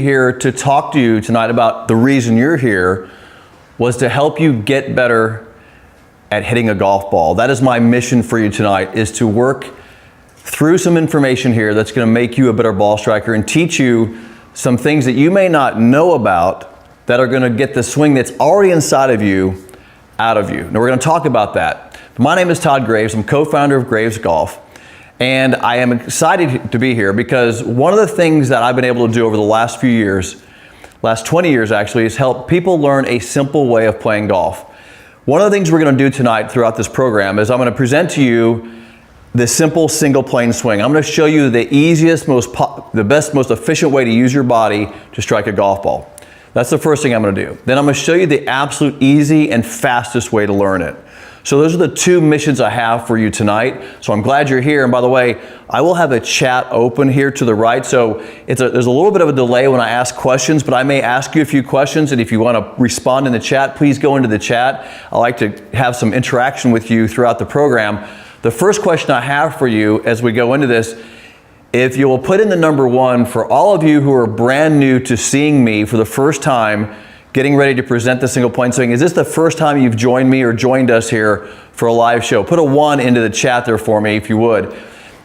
Here to talk to you tonight about the reason you're here was to help you get better at hitting a golf ball. That is my mission for you tonight, is to work through some information here that's going to make you a better ball striker and teach you some things that you may not know about that are going to get the swing that's already inside of you out of you. Now we're going to talk about that. My name is Todd Graves. I'm co-founder of Graves Golf. And I am excited to be here because one of the things that I've been able to do over the last few years, last 20 years actually, is help people learn a simple way of playing golf. One of the things we're going to do tonight throughout this program is I'm going to present to you the simple single plane swing. I'm going to show you the easiest, the best, most efficient way to use your body to strike a golf ball. That's the first thing I'm going to do. Then I'm going to show you the absolute easy and fastest way to learn it. So those are the two missions I have for you tonight. So I'm glad you're here. And by the way, I will have a chat open here to the right. So there's a little bit of a delay when I ask questions, but I may ask you a few questions. And if you want to respond in the chat, please go into the chat. I like to have some interaction with you throughout the program. The first question I have for you as we go into this, if you will put in the number 1 for all of you who are brand new to seeing me for the first time, getting ready to present the single plane swing. Is this the first time you've joined me or joined us here for a live show? Put a 1 into the chat there for me if you would.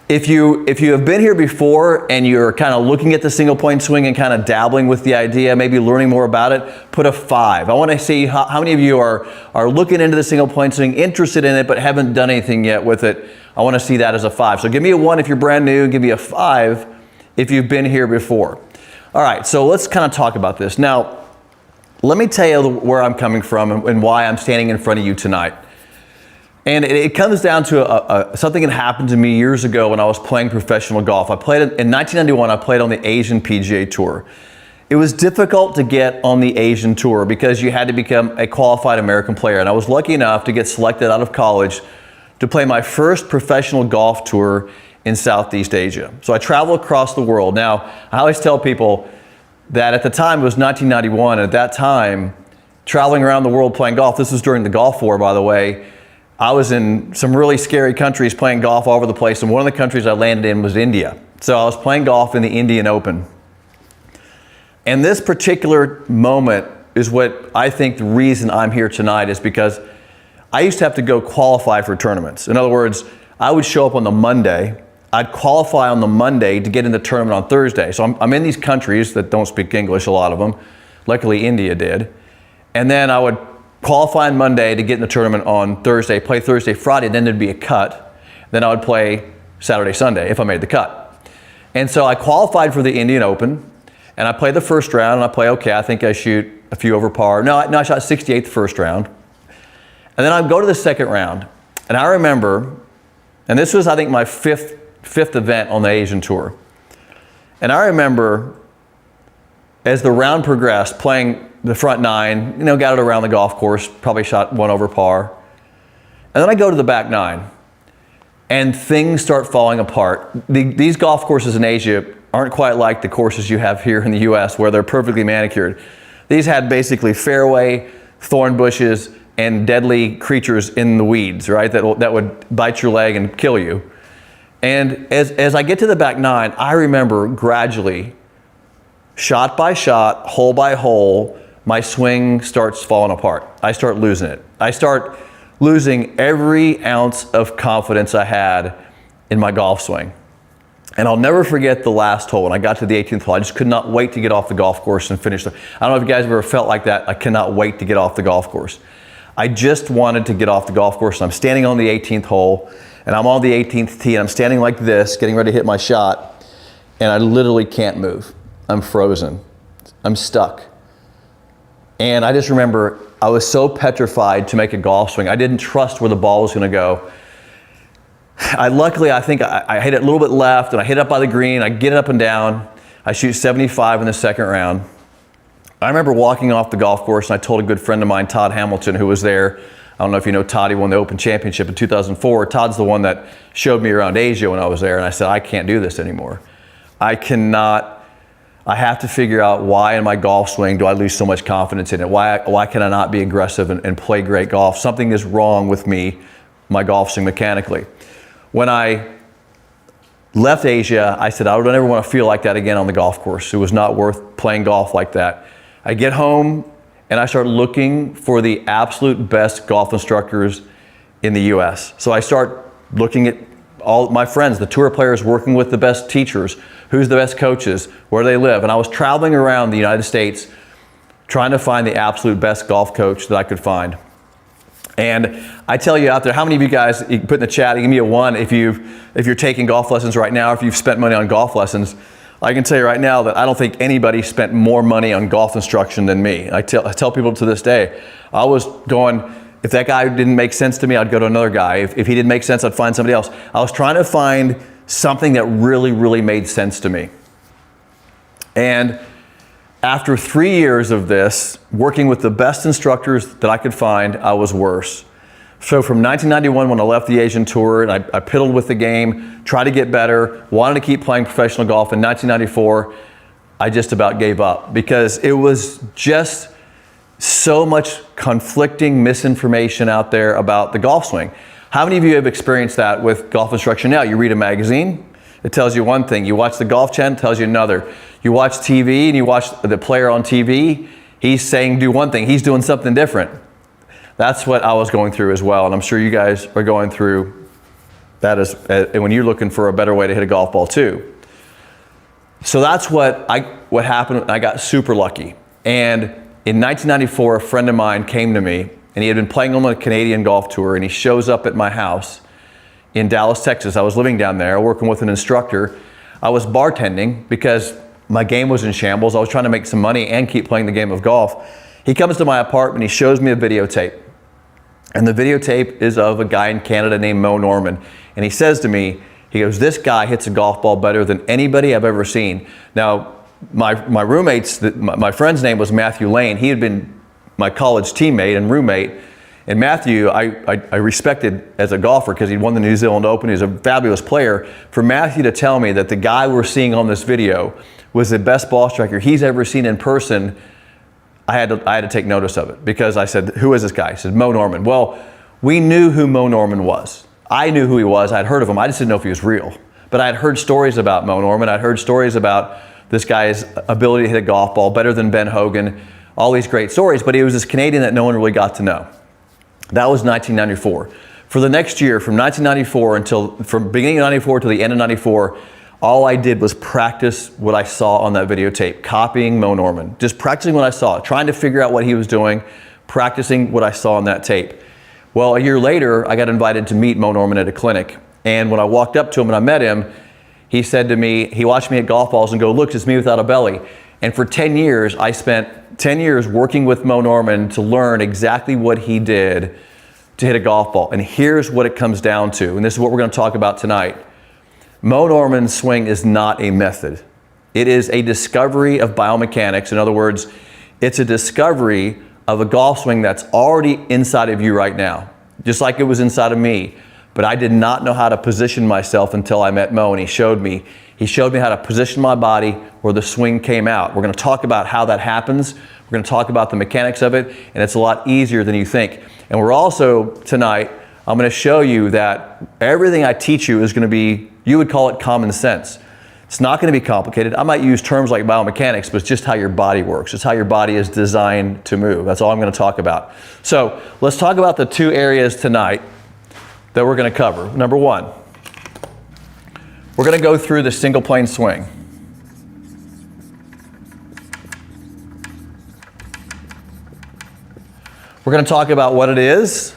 If you have been here before and you're kind of looking at the single plane swing and kind of dabbling with the idea, maybe learning more about it, put a 5. I want to see how many of you are looking into the single plane swing, interested in it, but haven't done anything yet with it. I want to see that as a 5. So give me a 1 if you're brand new, give me a 5 if you've been here before. All right, so let's kind of talk about this. Now, let me tell you where I'm coming from and why I'm standing in front of you tonight. And it comes down to something that happened to me years ago when I was playing professional golf. In 1991, I played on the Asian PGA Tour. It was difficult to get on the Asian Tour because you had to become a qualified American player. And I was lucky enough to get selected out of college to play my first professional golf tour in Southeast Asia. So I traveled across the world. Now, I always tell people that at the time, it was 1991, at that time, traveling around the world playing golf, this was during the Gulf War, by the way, I was in some really scary countries playing golf all over the place, and one of the countries I landed in was India. So I was playing golf in the Indian Open. And this particular moment is what I think the reason I'm here tonight is because I used to have to go qualify for tournaments. In other words, I would show up on the Monday, I'd qualify on the Monday to get in the tournament on Thursday. So I'm in these countries that don't speak English, a lot of them. Luckily, India did. And then I would qualify on Monday to get in the tournament on Thursday, play Thursday, Friday, then there'd be a cut. Then I would play Saturday, Sunday if I made the cut. And so I qualified for the Indian Open, and I played the first round, and I play okay. I think I shoot a few over par. No, I shot 68 the first round. And then I'd go to the second round. And I remember, and this was, I think, my fifth event on the Asian Tour. And I remember as the round progressed, playing the front 9, got it around the golf course, probably shot 1 over par. And then I go to the back 9 and things start falling apart. These golf courses in Asia aren't quite like the courses you have here in the US where they're perfectly manicured. These had basically fairway, thorn bushes, and deadly creatures in the weeds, right? That would bite your leg and kill you. And as I get to the back 9, I remember gradually, shot by shot, hole by hole, my swing starts falling apart. I start losing it. I start losing every ounce of confidence I had in my golf swing. And I'll never forget the last hole. When I got to the 18th hole, I just could not wait to get off the golf course and finish. I don't know if you guys have ever felt like that. I cannot wait to get off the golf course. I just wanted to get off the golf course. And I'm standing on the 18th hole. And I'm on the 18th tee, and I'm standing like this, getting ready to hit my shot, and I literally can't move. I'm frozen. I'm stuck. And I just remember I was so petrified to make a golf swing. I didn't trust where the ball was going to go. Luckily, I think I hit it a little bit left, and I hit it up by the green. I get it up and down. I shoot 75 in the second round. I remember walking off the golf course, and I told a good friend of mine, Todd Hamilton, who was there. I don't know if you know Todd, he won the Open Championship in 2004. Todd's the one that showed me around Asia when I was there, and I said, I can't do this anymore. I have to figure out why in my golf swing do I lose so much confidence in it? Why can I not be aggressive and play great golf? Something is wrong with me, my golf swing mechanically. When I left Asia, I said, I don't ever want to feel like that again on the golf course. It was not worth playing golf like that. I get home and I start looking for the absolute best golf instructors in the US. So I start looking at all my friends, the tour players, working with the best teachers, who's the best coaches, where they live. And I was traveling around the United States trying to find the absolute best golf coach that I could find. And I tell you out there, how many of you guys, you can put in the chat, give me a 1 if you're taking golf lessons right now, or if you've spent money on golf lessons. I can tell you right now that I don't think anybody spent more money on golf instruction than me. I tell people to this day, I was going, if that guy didn't make sense to me, I'd go to another guy. If he didn't make sense, I'd find somebody else. I was trying to find something that really, really made sense to me. And after 3 years of this, working with the best instructors that I could find, I was worse. So from 1991, when I left the Asian tour, and I piddled with the game, tried to get better, wanted to keep playing professional golf. In 1994, I just about gave up because it was just so much conflicting misinformation out there about the golf swing. How many of you have experienced that with golf instruction now? You read a magazine, it tells you one thing. You watch the Golf Channel, it tells you another. You watch TV and you watch the player on TV, he's saying do one thing, he's doing something different. That's what I was going through as well, and I'm sure you guys are going through that when you're looking for a better way to hit a golf ball too. So that's what happened. I got super lucky. And in 1994, a friend of mine came to me, and he had been playing on a Canadian golf tour, and he shows up at my house in Dallas, Texas. I was living down there, working with an instructor. I was bartending because my game was in shambles. I was trying to make some money and keep playing the game of golf. He comes to my apartment, he shows me a videotape. And the videotape is of a guy in Canada named Mo Norman. And he says to me, he goes, this guy hits a golf ball better than anybody I've ever seen. Now, my roommate's, my friend's name was Matthew Lane. He had been my college teammate and roommate. And Matthew, I respected as a golfer because he'd won the New Zealand Open. He was a fabulous player. For Matthew to tell me that the guy we're seeing on this video was the best ball striker he's ever seen in person, I had to take notice of it because I said, who is this guy? He said, Mo Norman. Well, we knew who Mo Norman was. I knew who he was. I'd heard of him. I just didn't know if he was real. But I'd heard stories about Mo Norman. I'd heard stories about this guy's ability to hit a golf ball better than Ben Hogan, all these great stories. But he was this Canadian that no one really got to know. That was 1994. For the next year, from 1994 from beginning of 94 to the end of 94, all I did was practice what I saw on that videotape, copying Mo Norman, just practicing what I saw, trying to figure out what he was doing, practicing what I saw on that tape. Well, a year later, I got invited to meet Mo Norman at a clinic. And when I walked up to him and I met him, he said to me, he watched me hit golf balls and go, look, it's me without a belly. And for 10 years, I spent 10 years working with Mo Norman to learn exactly what he did to hit a golf ball. And here's what it comes down to, and this is what we're going to talk about tonight. Mo Norman's swing is not a method. It is a discovery of biomechanics. In other words, it's a discovery of a golf swing that's already inside of you right now, just like it was inside of me. But I did not know how to position myself until I met Mo, and he showed me. He showed me how to position my body where the swing came out. We're going to talk about how that happens. We're going to talk about the mechanics of it, and it's a lot easier than you think. And we're also, tonight, I'm going to show you that everything I teach you is going to be, you would call it common sense. It's not going to be complicated. I might use terms like biomechanics, but it's just how your body works. It's how your body is designed to move. That's all I'm going to talk about. So let's talk about the two areas tonight that we're going to cover. Number one, we're going to go through the single plane swing. We're going to talk about what it is,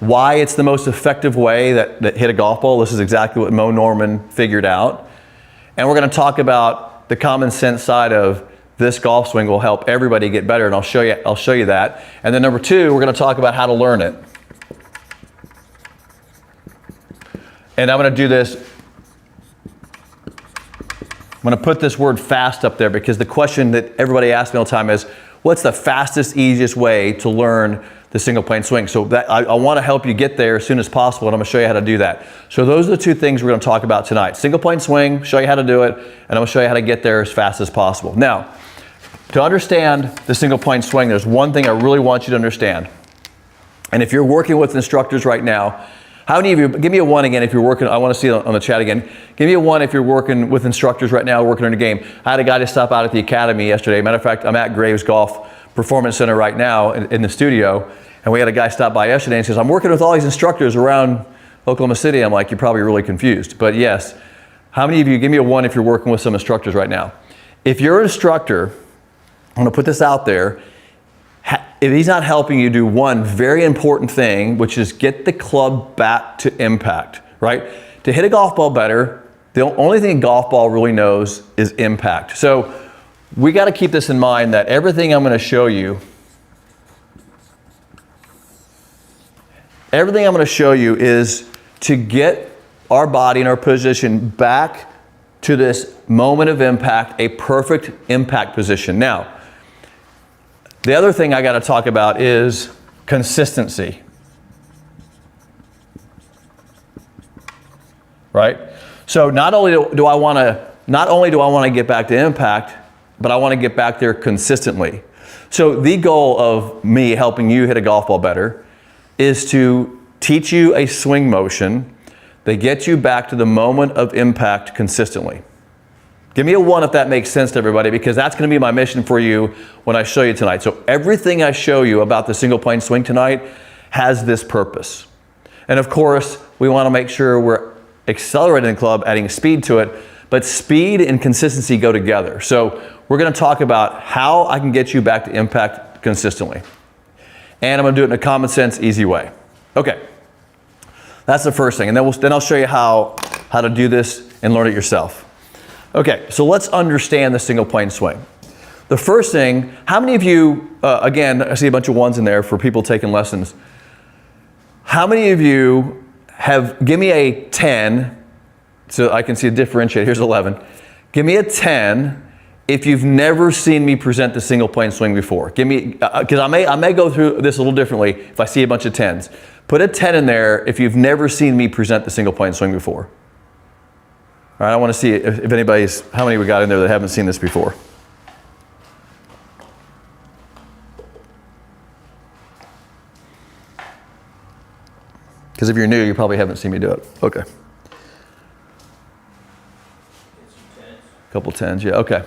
why it's the most effective way that hit a golf ball. This is exactly what Mo Norman figured out. And we're going to talk about the common sense side of this golf swing will help everybody get better, and I'll show you that. And then number two, we're going to talk about how to learn it. And I'm going to do this. I'm going to put this word fast up there because the question that everybody asks me all the time is, what's the fastest, easiest way to learn the single plane swing? So that I want to help you get there as soon as possible, and I'm going to show you how to do that. So those are the two things we're going to talk about tonight. Single plane swing, show you how to do it, and I'm going to show you how to get there as fast as possible. Now, to understand the single plane swing, there's one thing I really want you to understand. And if you're working with instructors right now, How many of you, give me a 1 again if you're working, I want to see it on the chat again. Give me a 1 if you're working with instructors right now, working on a game. I had a guy to stop out at the academy yesterday. Matter of fact, I'm at Graves Golf Performance Center right now in the studio, and we had a guy stop by yesterday and says, I'm working with all these instructors around Oklahoma City. I'm like, you're probably really confused. But yes, how many of you, give me a 1 if you're working with some instructors right now. If you're an instructor, I'm going to put this out there, if he's not helping you do one very important thing, which is get the club back to impact, right? To hit a golf ball better, the only thing a golf ball really knows is impact. So we got to keep this in mind that everything I'm going to show you, is to get our body and our position back to this moment of impact, a perfect impact position. Now, the other thing I got to talk about is consistency, right? So not only do I want to get back to impact, but I want to get back there consistently. So the goal of me helping you hit a golf ball better is to teach you a swing motion that gets you back to the moment of impact consistently. Give me a 1 if that makes sense to everybody, because that's going to be my mission for you when I show you tonight. So everything I show you about the single plane swing tonight has this purpose. And of course, we want to make sure we're accelerating the club, adding speed to it, but speed and consistency go together. So we're going to talk about how I can get you back to impact consistently. And I'm going to do it in a common sense, easy way. Okay, that's the first thing. And then I'll show you how to do this and learn it yourself. Okay, so let's understand the single plane swing. The first thing, how many of you, again, I see a bunch of 1s in there for people taking lessons. How many of you give me a 10, so I can see a differentiate, here's 11. Give me a 10 if you've never seen me present the single plane swing before. Give me, because I may go through this a little differently if I see a bunch of 10s. Put a 10 in there if you've never seen me present the single plane swing before. All right, I want to see if anybody's, how many we got in there that haven't seen this before. Because if you're new, you probably haven't seen me do it. Okay. Couple 10s, yeah, okay.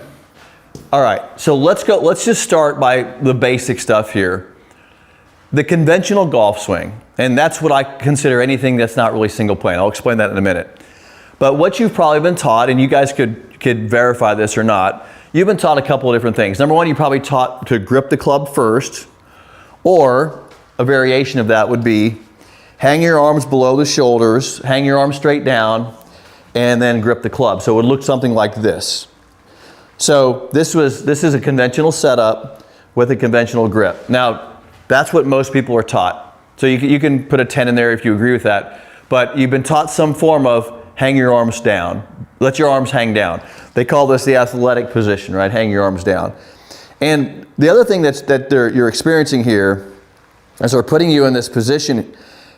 All right, so let's just start by the basic stuff here. The conventional golf swing, and that's what I consider anything that's not really single plane. I'll explain that in a minute. But what you've probably been taught, and you guys could verify this or not, you've been taught a couple of different things. Number 1, you're probably taught to grip the club first, or a variation of that would be hang your arms below the shoulders, hang your arms straight down, and then grip the club. So it would look something like this. So this is a conventional setup with a conventional grip. Now, that's what most people are taught. So you can put a 10 in there if you agree with that, but you've been taught some form of hang your arms down. Let your arms hang down. They call this the athletic position, right? Hang your arms down. And the other thing you're experiencing here, as they're putting you in this position,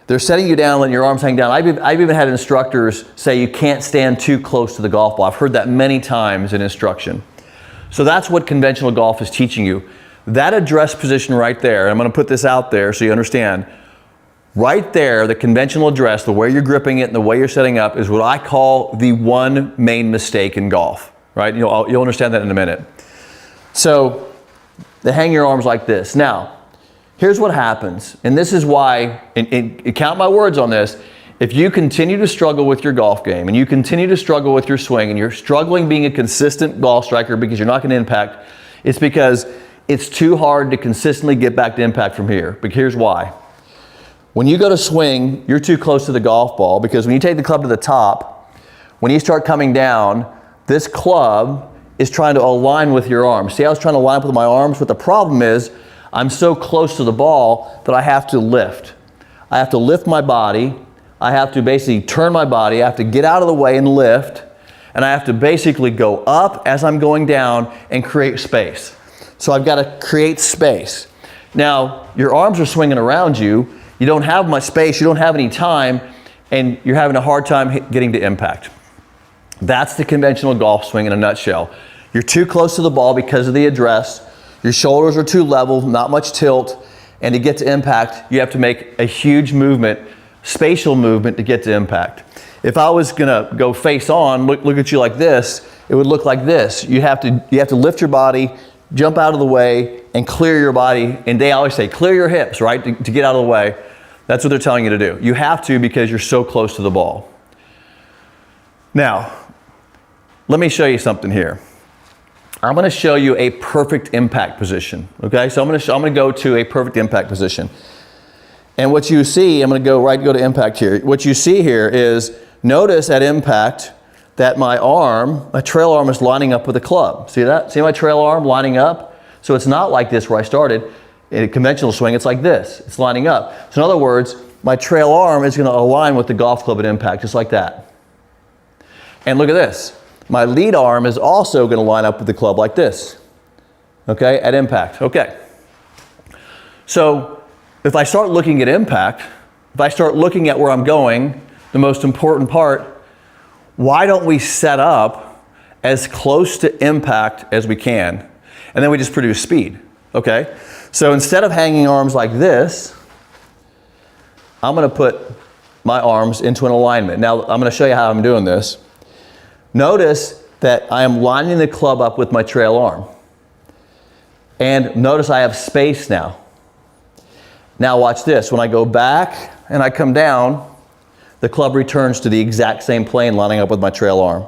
they're setting you down, letting your arms hang down. I've even had instructors say you can't stand too close to the golf ball. I've heard that many times in instruction. So that's what conventional golf is teaching you. That address position right there, and I'm going to put this out there so you understand, right there, the conventional address, the way you're gripping it and the way you're setting up is what I call the one main mistake in golf, right? You'll understand that in a minute. So they hang your arms like this. Now, here's what happens, and this is why, and count my words on this, if you continue to struggle with your golf game and you continue to struggle with your swing and you're struggling being a consistent golf striker because you're not going to impact, it's because it's too hard to consistently get back to impact from here. But here's why. When you go to swing, you're too close to the golf ball, because when you take the club to the top, when you start coming down, this club is trying to align with your arms. See, I was trying to line up with my arms, but the problem is I'm so close to the ball that I have to lift. I have to lift my body. I have to basically turn my body. I have to get out of the way and lift. And I have to basically go up as I'm going down and create space. So I've got to create space. Now, your arms are swinging around you. You don't have much space. You don't have any time. And you're having a hard time getting to impact. That's the conventional golf swing in a nutshell. You're too close to the ball because of the address. Your shoulders are too level, not much tilt. And to get to impact, you have to make a huge movement spatial movement to get to impact. If I was gonna go face on, look at you like this, it would look like this. You have to lift your body, jump out of the way, and clear your body. And they always say, clear your hips, right, to get out of the way. That's what they're telling you to do. You have to because you're so close to the ball. Now, let me show you something here. I'm gonna show you a perfect impact position, okay? So I'm gonna go to a perfect impact position. And what you see, I'm gonna go to impact here. What you see here is, notice at impact that my trail arm is lining up with the club. See that? See my trail arm lining up? So it's not like this where I started. In a conventional swing, it's like this. It's lining up. So in other words, my trail arm is gonna align with the golf club at impact, just like that. And look at this. My lead arm is also gonna line up with the club like this. Okay, at impact, okay. So if I start looking at impact, if I start looking at where I'm going, the most important part, why don't we set up as close to impact as we can? And then we just produce speed, okay? So instead of hanging arms like this, I'm gonna put my arms into an alignment. Now I'm gonna show you how I'm doing this. Notice that I am lining the club up with my trail arm. And notice I have space now. Now watch this. When I go back and I come down, the club returns to the exact same plane lining up with my trail arm.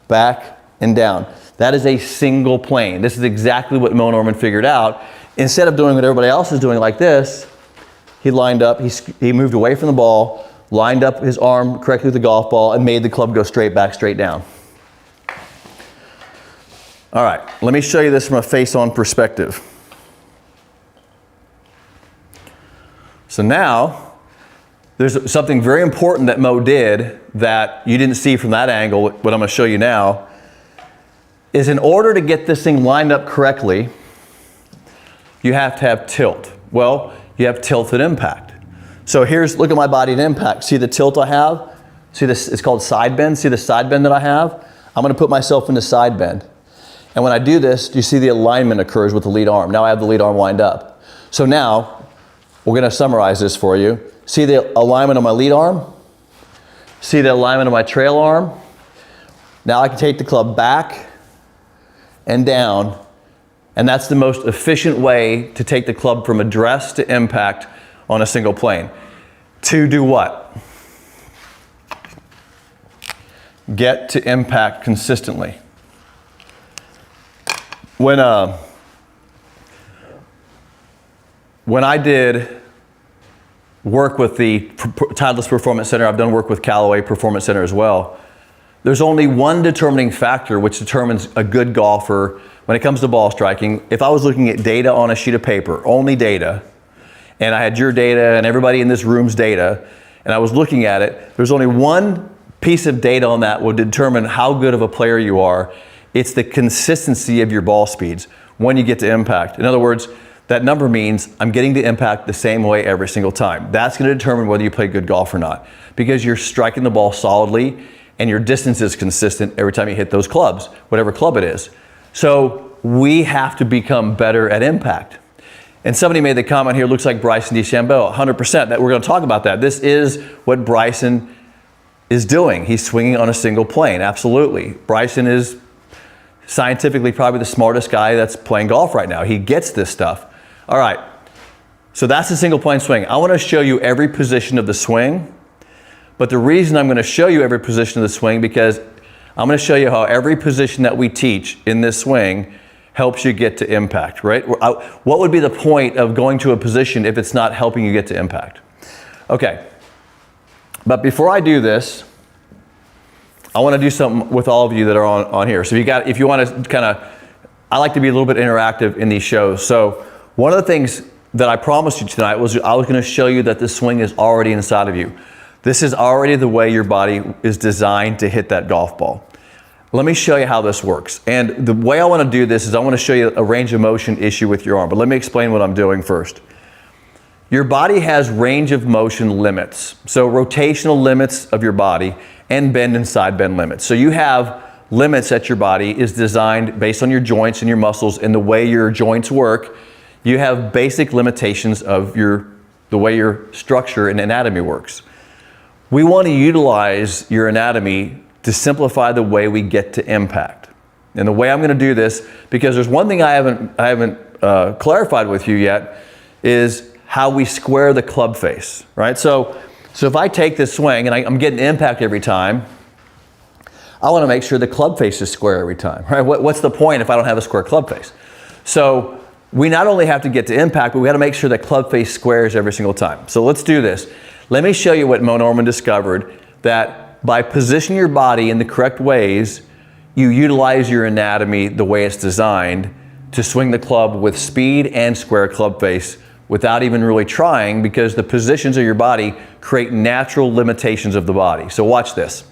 Back and down. That is a single plane. This is exactly what Mo Norman figured out. Instead of doing what everybody else is doing like this, he lined up, he moved away from the ball, lined up his arm correctly with the golf ball, and made the club go straight back, straight down. All right, let me show you this from a face-on perspective. So now, there's something very important that Mo did that you didn't see from that angle, what I'm gonna show you now, is in order to get this thing lined up correctly, you have to have tilt. Well, you have tilt at impact. So look at my body at impact. See the tilt I have? See this, it's called side bend. See the side bend that I have? I'm gonna put myself into side bend. And when I do this, you see the alignment occurs with the lead arm. Now I have the lead arm lined up. So now, we're gonna summarize this for you. See the alignment of my lead arm? See the alignment of my trail arm? Now I can take the club back and down, and that's the most efficient way to take the club from address to impact on a single plane. To do what? Get to impact consistently. When I did work with the Titleist Performance Center, I've done work with Callaway Performance Center as well. There's only one determining factor which determines a good golfer when it comes to ball striking. If I was looking at data on a sheet of paper, only data, and I had your data and everybody in this room's data, and I was looking at it, there's only one piece of data on that would determine how good of a player you are. It's the consistency of your ball speeds when you get to impact. In other words, that number means I'm getting to impact the same way every single time. That's going to determine whether you play good golf or not, because you're striking the ball solidly and your distance is consistent every time you hit those clubs, whatever club it is. So we have to become better at impact. And somebody made the comment here, looks like Bryson DeChambeau, 100%, that we're going to talk about that. This is what Bryson is doing. He's swinging on a single plane, absolutely. Bryson is scientifically probably the smartest guy that's playing golf right now. He gets this stuff. All right, so that's the single plane swing. I want to show you every position of the swing, but the reason I'm going to show you every position of the swing because I'm going to show you how every position that we teach in this swing helps you get to impact, right? What would be the point of going to a position if it's not helping you get to impact? Okay, but before I do this, I want to do something with all of you that are on here. So if you want to kind of, I like to be a little bit interactive in these shows. So one of the things that I promised you tonight was I was going to show you that this swing is already inside of you. This is already the way your body is designed to hit that golf ball. Let me show you how this works. And the way I want to do this is I want to show you a range of motion issue with your arm. But let me explain what I'm doing first. Your body has range of motion limits. So rotational limits of your body and bend and side bend limits. So you have limits that your body is designed based on your joints and your muscles and the way your joints work. You have basic limitations of the way your structure and anatomy works. we want to utilize your anatomy to simplify the way we get to impact. And the way I'm going to do this, because there's one thing I haven't clarified with you yet, is how we square the club face, right? So if I take this swing and I'm getting impact every time, I want to make sure the club face is square every time, right? What's the point if I don't have a square club face? So we not only have to get to impact, but we got to make sure that club face squares every single time. So let's do this. Let me show you what Mo Norman discovered, that by positioning your body in the correct ways, you utilize your anatomy the way it's designed to swing the club with speed and square club face without even really trying, because the positions of your body create natural limitations of the body. So watch this.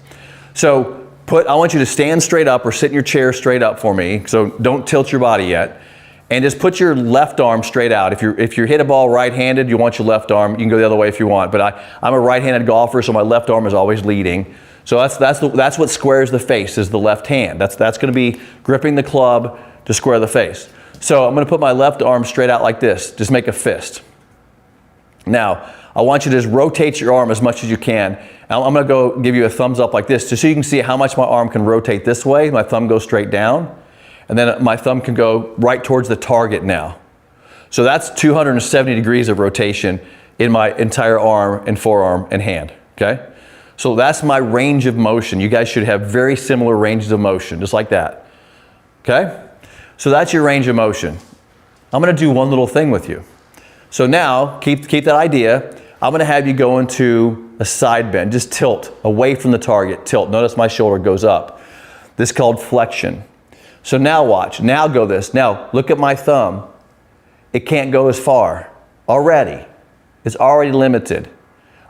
So I want you to stand straight up or sit in your chair straight up for me. So don't tilt your body yet. And just put your left arm straight out. If you hit a ball right-handed, you want your left arm. You can go the other way if you want. But I'm a right-handed golfer, so my left arm is always leading. So that's what squares the face, is the left hand. That's going to be gripping the club to square the face. So I'm going to put my left arm straight out like this. Just make a fist. Now, I want you to just rotate your arm as much as you can. I'm going to go give you a thumbs up like this, just so you can see how much my arm can rotate this way. My thumb goes straight down. And then my thumb can go right towards the target now. So that's 270 degrees of rotation in my entire arm and forearm and hand, okay? So that's my range of motion. You guys should have very similar ranges of motion, just like that, okay? So that's your range of motion. I'm gonna do one little thing with you. So now, keep that idea. I'm gonna have you go into a side bend, just tilt away from the target, tilt. Notice my shoulder goes up. This is called flexion. So now watch, now go this. Now look at my thumb. It can't go as far already. It's already limited.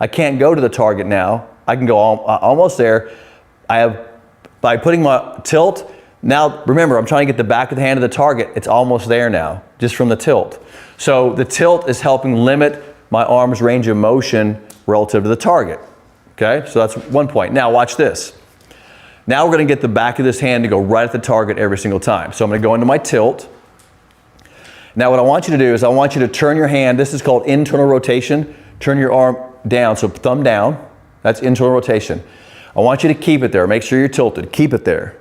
I can't go to the target now. I can go almost there. By putting my tilt, now remember, I'm trying to get the back of the hand to the target. It's almost there now, just from the tilt. So the tilt is helping limit my arm's range of motion relative to the target. Okay, so that's one point. Now watch this. Now we're going to get the back of this hand to go right at the target every single time. So I'm going to go into my tilt. Now what I want you to do is I want you to turn your hand. This is called internal rotation. Turn your arm down, so thumb down. That's internal rotation. I want you to keep it there. Make sure you're tilted. Keep it there.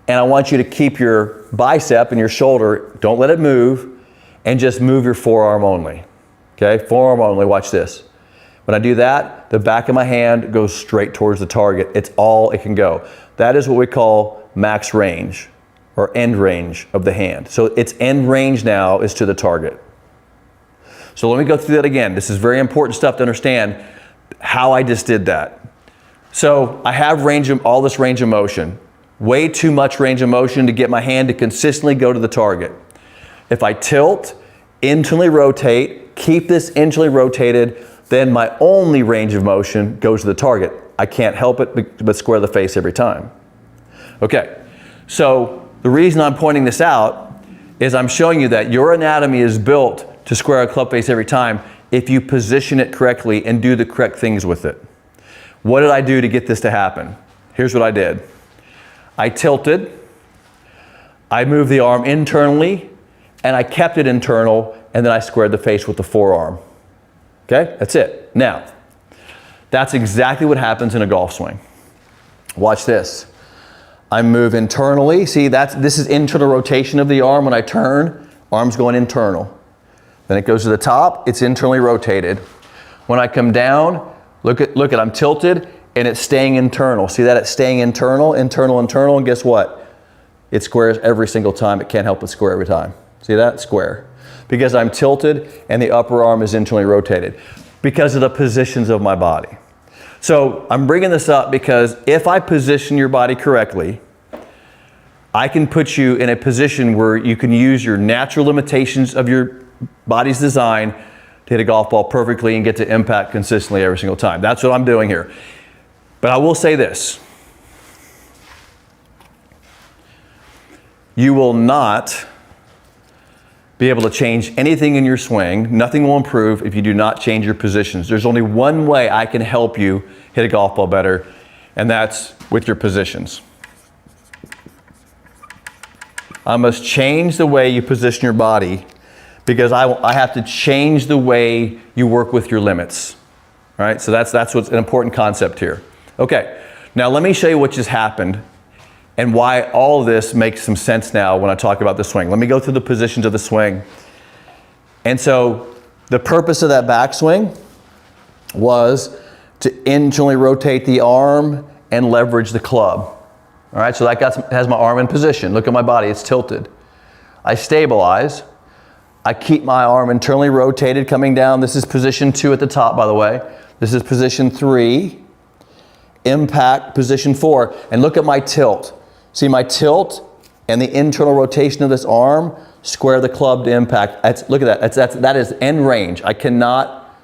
And I want you to keep your bicep and your shoulder, don't let it move, and just move your forearm only. Okay, forearm only. Watch this. When I do that, the back of my hand goes straight towards the target. It's all it can go. That is what we call max range or end range of the hand. So its end range now is to the target. So let me go through that again. This is very important stuff to understand how I just did that. So I have all this range of motion. Way too much range of motion to get my hand to consistently go to the target. If I tilt, internally rotate, keep this internally rotated, then my only range of motion goes to the target. I can't help it but square the face every time. Okay, so the reason I'm pointing this out is I'm showing you that your anatomy is built to square a club face every time if you position it correctly and do the correct things with it. What did I do to get this to happen? Here's what I did. I tilted, I moved the arm internally, and I kept it internal, and then I squared the face with the forearm. Okay, that's it. Now, that's exactly what happens in a golf swing. Watch this. I move internally. See, this is internal rotation of the arm. When I turn, arm's going internal. Then it goes to the top, it's internally rotated. When I come down, look at, I'm tilted, and it's staying internal. See that? It's staying internal, internal, internal, and guess what? It squares every single time. It can't help but square every time. See that? Square. Because I'm tilted and the upper arm is internally rotated because of the positions of my body. So I'm bringing this up because if I position your body correctly, I can put you in a position where you can use your natural limitations of your body's design to hit a golf ball perfectly and get to impact consistently every single time. That's what I'm doing here. But I will say this. You will not be able to change anything in your swing. Nothing will improve if you do not change your positions. There's only one way I can help you hit a golf ball better, and that's with your positions. I must change the way you position your body because I have to change the way you work with your limits. All right, so that's what's an important concept here. Okay, now let me show you what just happened and why all of this makes some sense now when I talk about the swing. Let me go through the positions of the swing. And so the purpose of that backswing was to internally rotate the arm and leverage the club. All right, so that has my arm in position. Look at my body, it's tilted. I stabilize. I keep my arm internally rotated coming down. This is position 2 at the top, by the way. This is position 3. Impact, position 4. And look at my tilt. See my tilt and the internal rotation of this arm square the club to impact. Look at that. That is end range. I cannot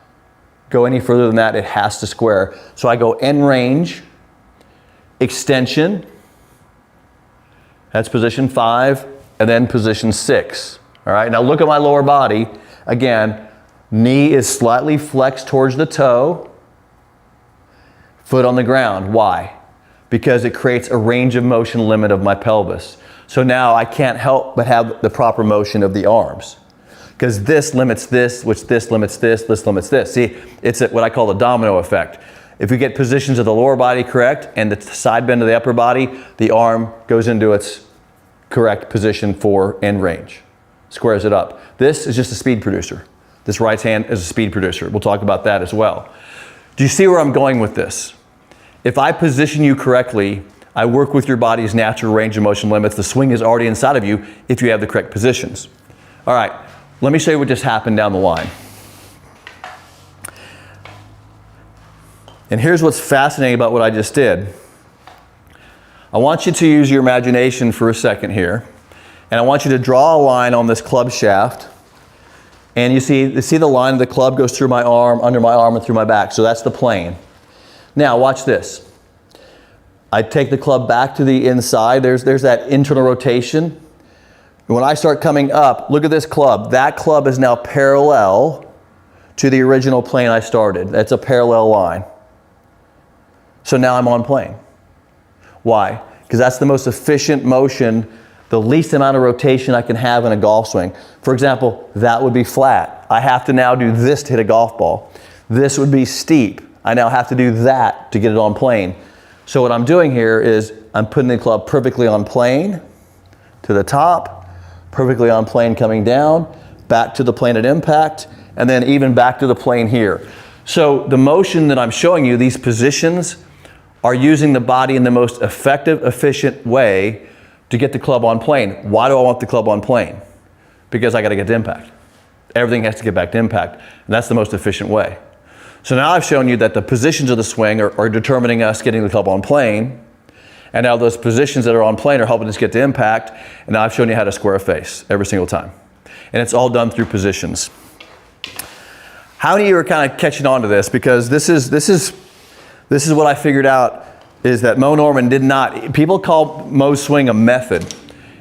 go any further than that. It has to square. So I go end range, extension. That's position 5, and then position 6. All right, now look at my lower body. Again, knee is slightly flexed towards the toe, foot on the ground. Why? Because it creates a range of motion limit of my pelvis. So now I can't help but have the proper motion of the arms. Because this limits this, which this limits this limits this. See, it's what I call the domino effect. If we get positions of the lower body correct and the side bend of the upper body, the arm goes into its correct position for end range. Squares it up. This is just a speed producer. This right hand is a speed producer. We'll talk about that as well. Do you see where I'm going with this? If I position you correctly, I work with your body's natural range of motion limits. The swing is already inside of you if you have the correct positions. All right, let me show you what just happened down the line. And here's what's fascinating about what I just did. I want you to use your imagination for a second here. And I want you to draw a line on this club shaft. And you see the line of the club goes through my arm, under my arm, and through my back. So that's the plane. Now watch this. I take the club back to the inside. There's that internal rotation. And when I start coming up, look at this club. That club is now parallel to the original plane I started. That's a parallel line. So now I'm on plane. Why? Because that's the most efficient motion, the least amount of rotation I can have in a golf swing. For example, that would be flat. I have to now do this to hit a golf ball. This would be steep. I now have to do that to get it on plane. So what I'm doing here is I'm putting the club perfectly on plane to the top, perfectly on plane coming down, back to the plane at impact, and then even back to the plane here. So the motion that I'm showing you, these positions, are using the body in the most effective, efficient way to get the club on plane. Why do I want the club on plane? Because I got to get to impact. Everything has to get back to impact, and that's the most efficient way. So now I've shown you that the positions of the swing are determining us getting the club on plane, and now those positions that are on plane are helping us get to impact, and now I've shown you how to square a face every single time. And it's all done through positions. How many of you are kind of catching on to this? Because this is what I figured out, is that Mo Norman did not, people call Mo's swing a method,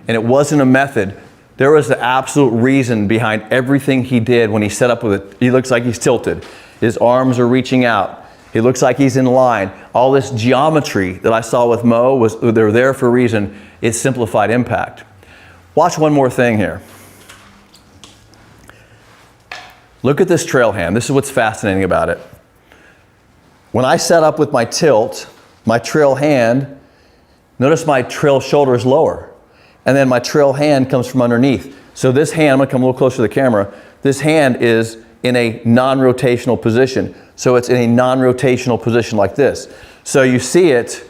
and it wasn't a method. There was the absolute reason behind everything he did when he set up with it. He looks like he's tilted. His arms are reaching out. He looks like he's in line. All this geometry that I saw with Mo, they're there for a reason. It's simplified impact. Watch one more thing here. Look at this trail hand. This is what's fascinating about it. When I set up with my tilt, my trail hand, notice my trail shoulder is lower. And then my trail hand comes from underneath. So this hand, I'm gonna come a little closer to the camera, this hand is in a non-rotational position. So it's in a non-rotational position like this. So you see it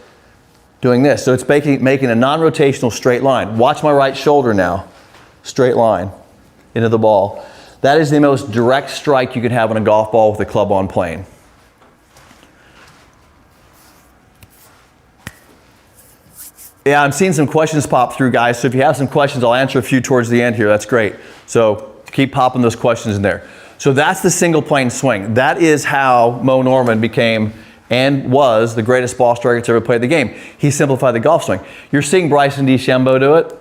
doing this. So it's making a non-rotational straight line. Watch my right shoulder now. Straight line into the ball. That is the most direct strike you can have on a golf ball with a club on plane. Yeah, I'm seeing some questions pop through, guys. So if you have some questions, I'll answer a few towards the end here. That's great. So keep popping those questions in there. So that's the single plane swing. That is how Mo Norman became and was the greatest ball striker to ever play the game. He simplified the golf swing. You're seeing Bryson DeChambeau do it.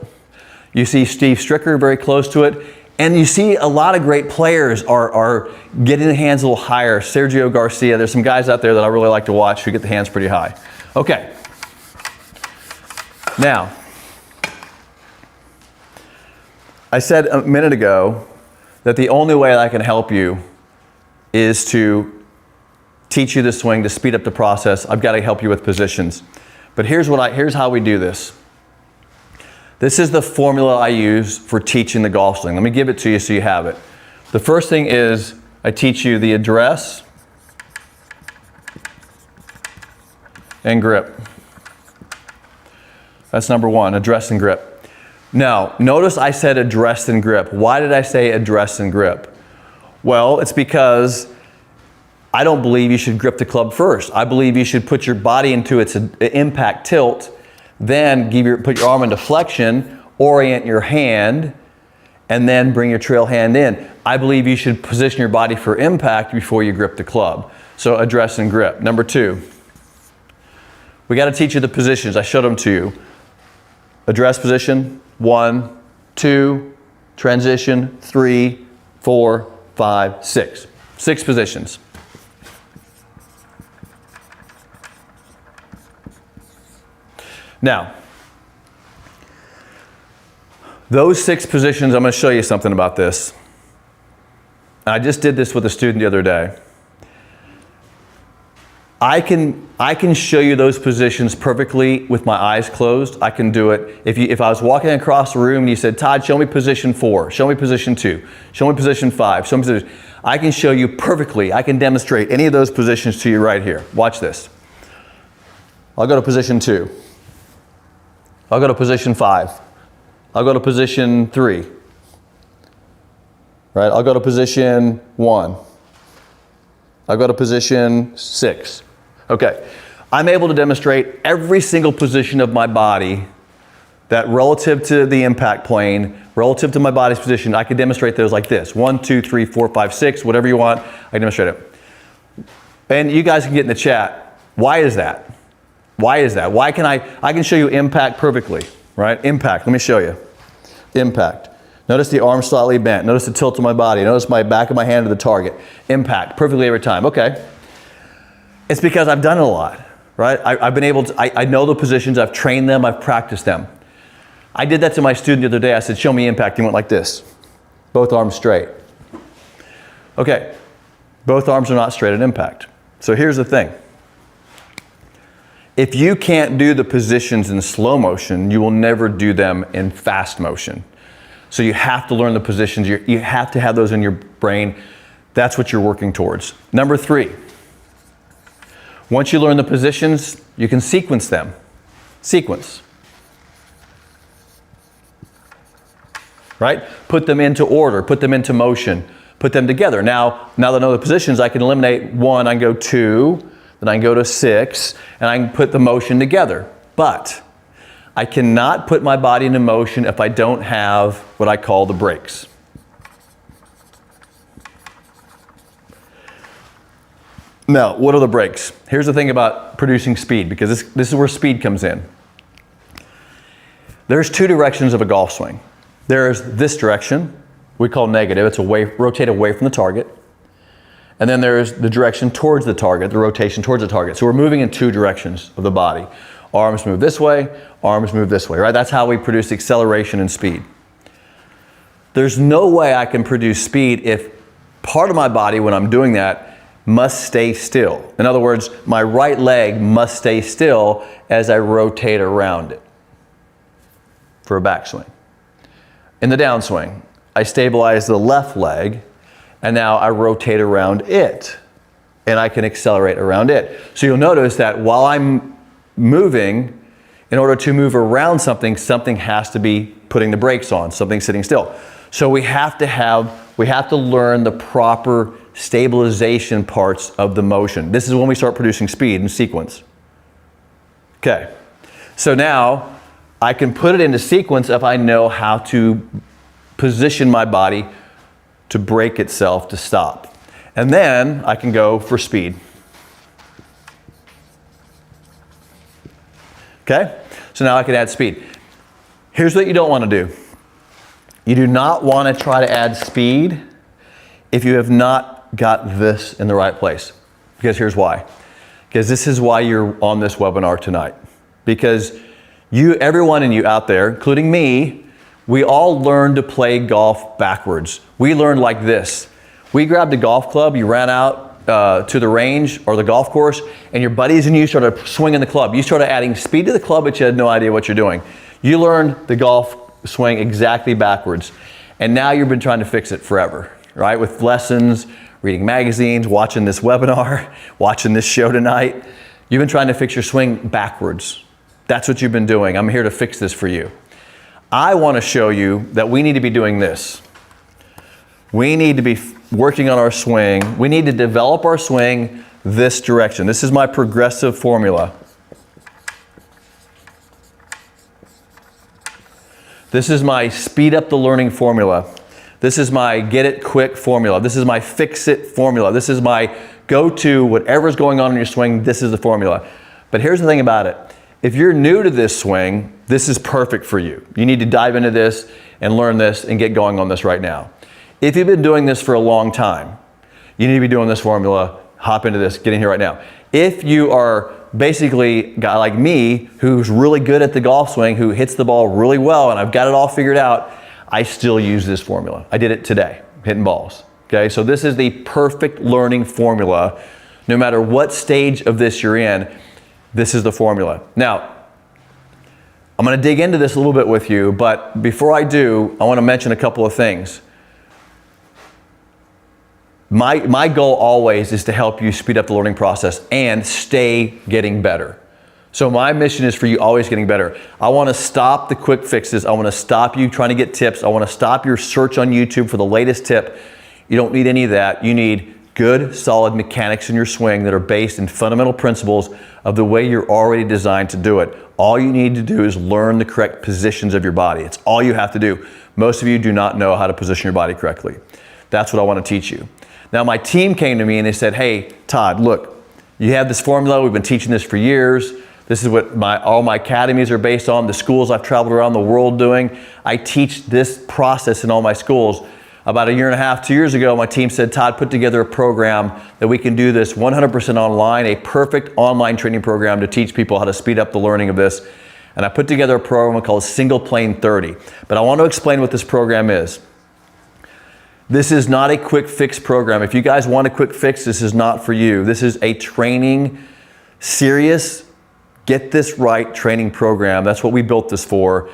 You see Steve Stricker very close to it. And you see a lot of great players are getting the hands a little higher. Sergio Garcia, there's some guys out there that I really like to watch who get the hands pretty high. Okay. Now, I said a minute ago that the only way I can help you is to teach you the swing, to speed up the process, I've got to help you with positions. But here's how we do this. This is the formula I use for teaching the golf swing. Let me give it to you so you have it. The first thing is I teach you the address and grip. That's number one, address and grip. Now, notice I said address and grip. Why did I say address and grip? Well, it's because I don't believe you should grip the club first. I believe you should put your body into its impact tilt, then put your arm into flexion, orient your hand, and then bring your trail hand in. I believe you should position your body for impact before you grip the club. So address and grip. Number two, we got to teach you the positions. I showed them to you. Address position, 1, 2, transition, 3, 4, 5, 6. 6 positions. Now, those 6 positions, I'm going to show you something about this. I just did this with a student the other day. I can show you those positions perfectly with my eyes closed. I can do it. If I was walking across the room and you said, Todd, show me position 4, show me position 2, show me position 5, show me position, I can show you perfectly. I can demonstrate any of those positions to you right here. Watch this. I'll go to position 2. I'll go to position 5. I'll go to position 3. Right? I'll go to position 1. I'll go to position 6. Okay. I'm able to demonstrate every single position of my body that relative to the impact plane, relative to my body's position, I can demonstrate those like this. 1, 2, 3, 4, 5, 6, whatever you want, I can demonstrate it. And you guys can get in the chat. Why is that? Why is that? Why can I can show you impact perfectly, right? Impact, let me show you. Impact. Notice the arm slightly bent. Notice the tilt of my body. Notice my back of my hand to the target. Impact, perfectly every time. Okay. It's because I've done it a lot, right? I've been able to, I know the positions, I've trained them, I've practiced them. I did that to my student the other day. I said, show me impact. He went like this. Both arms straight. Okay. Both arms are not straight at impact. So here's the thing. If you can't do the positions in slow motion, you will never do them in fast motion. So you have to learn the positions. You have to have those in your brain. That's what you're working towards. Number 3, once you learn the positions, you can sequence them. Sequence. Right? Put them into order, put them into motion, put them together. Now that I know the positions, I can eliminate 1, I can go 2, then I can go to 6, and I can put the motion together. But I cannot put my body into motion if I don't have what I call the brakes. Now, what are the brakes? Here's the thing about producing speed, because this is where speed comes in. There's 2 directions of a golf swing. There's this direction, we call negative, it's rotate away from the target. And then there's the direction towards the target, the rotation towards the target. So we're moving in 2 directions of the body. Arms move this way, arms move this way, right? That's how we produce acceleration and speed. There's no way I can produce speed if part of my body, when I'm doing that, must stay still. In other words, my right leg must stay still as I rotate around it for a backswing. In the downswing, I stabilize the left leg, and now I rotate around it, and I can accelerate around it. So you'll notice that while I'm moving, in order to move around something, something has to be putting the brakes on, something sitting still. So we have to learn the proper stabilization parts of the motion. This is when we start producing speed in sequence. Okay, so now I can put it into sequence if I know how to position my body to brake itself to stop. And then I can go for speed. Okay, so now I can add speed. Here's what you don't want to do. You do not want to try to add speed if you have not got this in the right place. Because here's why. Because this is why you're on this webinar tonight. Because everyone in you out there, including me, we all learned to play golf backwards. We learned like this. We grabbed a golf club, you ran out, to the range or the golf course, and your buddies and you started swinging the club. You started adding speed to the club, but you had no idea what you're doing. You learned the golf swing exactly backwards, and now you've been trying to fix it forever, right? With lessons, reading magazines, watching this webinar, watching this show tonight. You've been trying to fix your swing backwards. That's what you've been doing. I'm here to fix this for you. I want to show you that we need to be doing this. We need to be working on our swing. We need to develop our swing this direction. This is my progressive formula. This is my speed up the learning formula. This is my get it quick formula. This is my fix it formula. This is my go to whatever's going on in your swing. This is the formula. But here's the thing about it. If you're new to this swing, this is perfect for you. You need to dive into this and learn this and get going on this right now. If you've been doing this for a long time, you need to be doing this formula, hop into this, get in here right now. If you are basically a guy like me who's really good at the golf swing, who hits the ball really well, and I've got it all figured out, I still use this formula. I did it today, hitting balls. Okay, so this is the perfect learning formula. No matter what stage of this you're in, this is the formula. Now, I'm going to dig into this a little bit with you, but before I do, I want to mention a couple of things. My goal always is to help you speed up the learning process and stay getting better. So my mission is for you always getting better. I want to stop the quick fixes. I want to stop you trying to get tips. I want to stop your search on YouTube for the latest tip. You don't need any of that. You need good, solid mechanics in your swing that are based in fundamental principles of the way you're already designed to do it. All you need to do is learn the correct positions of your body. It's all you have to do. Most of you do not know how to position your body correctly. That's what I want to teach you. Now, my team came to me and they said, hey, Todd, look, you have this formula. We've been teaching this for years. This is what all my academies are based on, the schools I've traveled around the world doing. I teach this process in all my schools. About a year and a half, 2 years ago, my team said, Todd, put together a program that we can do this 100% online, a perfect online training program to teach people how to speed up the learning of this. And I put together a program called Single Plane 30. But I want to explain what this program is. This is not a quick fix program. If you guys want a quick fix, this is not for you. This is a training, serious, get this right training program. That's what we built this for.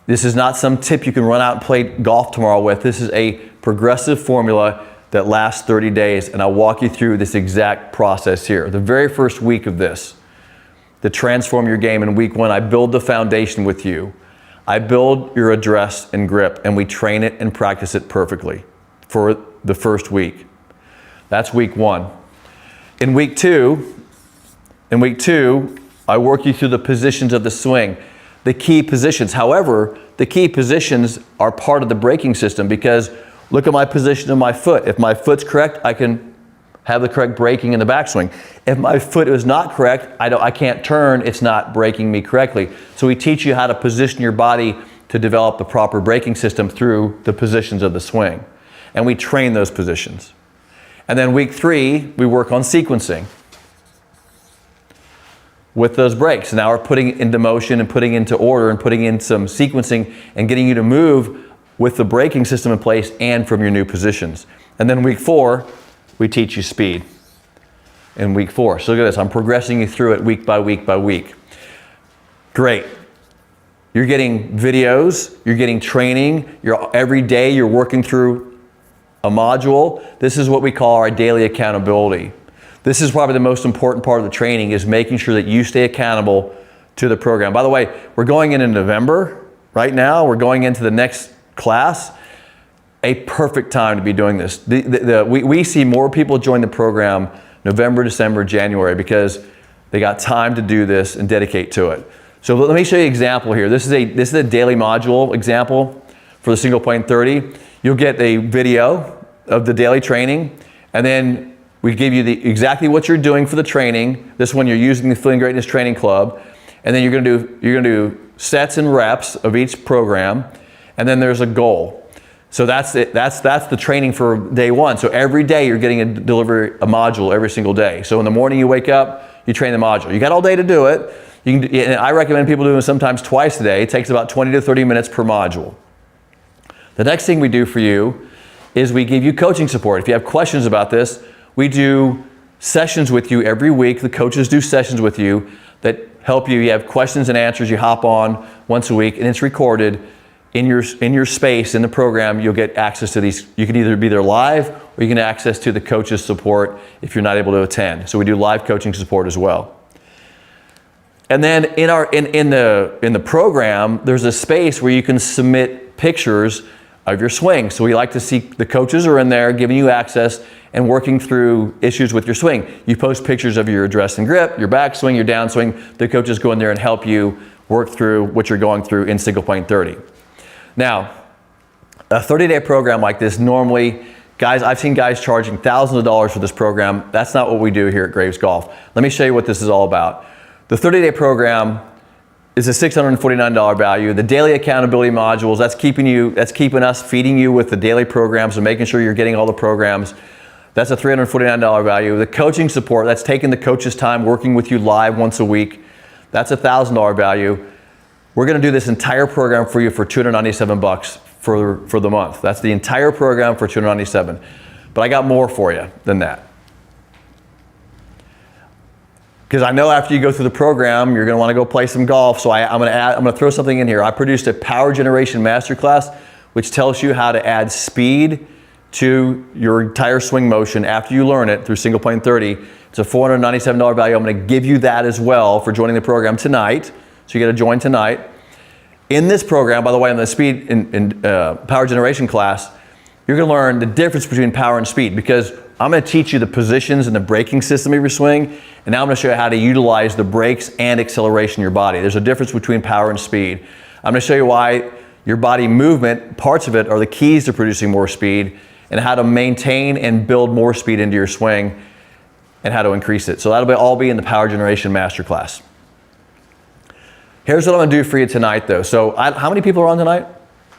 This is not some tip you can run out and play golf tomorrow with. This is a progressive formula that lasts 30 days, and I'll walk you through this exact process here. The very first week of this, to transform your game in week 1, I build the foundation with you. I build your address and grip, and we train it and practice it perfectly for the first week. That's week 1. In week 2, I work you through the positions of the swing, the key positions. However, the key positions are part of the braking system because look at my position of my foot. If my foot's correct, I can have the correct braking in the backswing. If my foot is not correct, I can't turn, it's not braking me correctly. So we teach you how to position your body to develop the proper braking system through the positions of the swing. And we train those positions. And then week 3, we work on sequencing with those brakes. Now we're putting it into motion and putting into order and putting in some sequencing and getting you to move with the braking system in place and from your new positions. And then week 4, we teach you speed in week 4. So look at this, I'm progressing you through it week by week by week. Great. You're getting videos, you're getting training, every day you're working through a module. This is what we call our daily accountability. This is probably the most important part of the training, is making sure that you stay accountable to the program. By the way, we're going in November right now. We're going into the next class. A perfect time to be doing this. We see more people join the program November, December, January because they got time to do this and dedicate to it. So let me show you an example here. This is a daily module example for the Single Plane 30. You'll get a video of the daily training, and then we give you exactly what you're doing for the training. This one you're using the Feeling Greatness Training Club, and then you're going to do sets and reps of each program, and then there's a goal. So that's it. That's the training for day 1. So every day you're getting a module every single day. So in the morning you wake up, you train the module. You got all day to do it. And I recommend people doing it sometimes twice a day. It takes about 20 to 30 minutes per module. The next thing we do for you is we give you coaching support. If you have questions about this, we do sessions with you every week. The coaches do sessions with you that help you. You have questions and answers. You hop on once a week, and it's recorded in your space in the program. You'll get access to these. You can either be there live, or you can get access to the coaches' support if you're not able to attend. So we do live coaching support as well. And then in the program, there's a space where you can submit pictures of your swing. So we like to see the coaches are in there giving you access and working through issues with your swing. You post pictures of your address and grip, your backswing, your downswing. The coaches go in there and help you work through what you're going through in single plane 30. Now, a 30-day program like this, normally, guys, I've seen guys charging thousands of dollars for this program. That's not what we do here at Graves Golf. Let me show you what this is all about. The 30-day program is a $649 value. The daily accountability modules, that's keeping us feeding you with the daily programs and making sure you're getting all the programs. That's a $349 value. The coaching support, that's taking the coach's time working with you live once a week. That's a $1,000 value. We're gonna do this entire program for you for $297 for the month. That's the entire program for $297. But I got more for you than that. Because I know after you go through the program, you're gonna wanna go play some golf, so I'm gonna throw something in here. I produced a power generation masterclass, which tells you how to add speed to your entire swing motion after you learn it through single plane 30. It's a $497 value. I'm gonna give you that as well for joining the program tonight. So you gotta join tonight. In this program, by the way, in the speed and power generation class, you're gonna learn the difference between power and speed, because I'm gonna teach you the positions and the braking system of your swing, and now I'm gonna show you how to utilize the brakes and acceleration in your body. There's a difference between power and speed. I'm gonna show you why your body movement, parts of it, are the keys to producing more speed, and how to maintain and build more speed into your swing, and how to increase it. So that'll all be in the Power Generation Masterclass. Here's what I'm gonna do for you tonight though. So how many people are on tonight?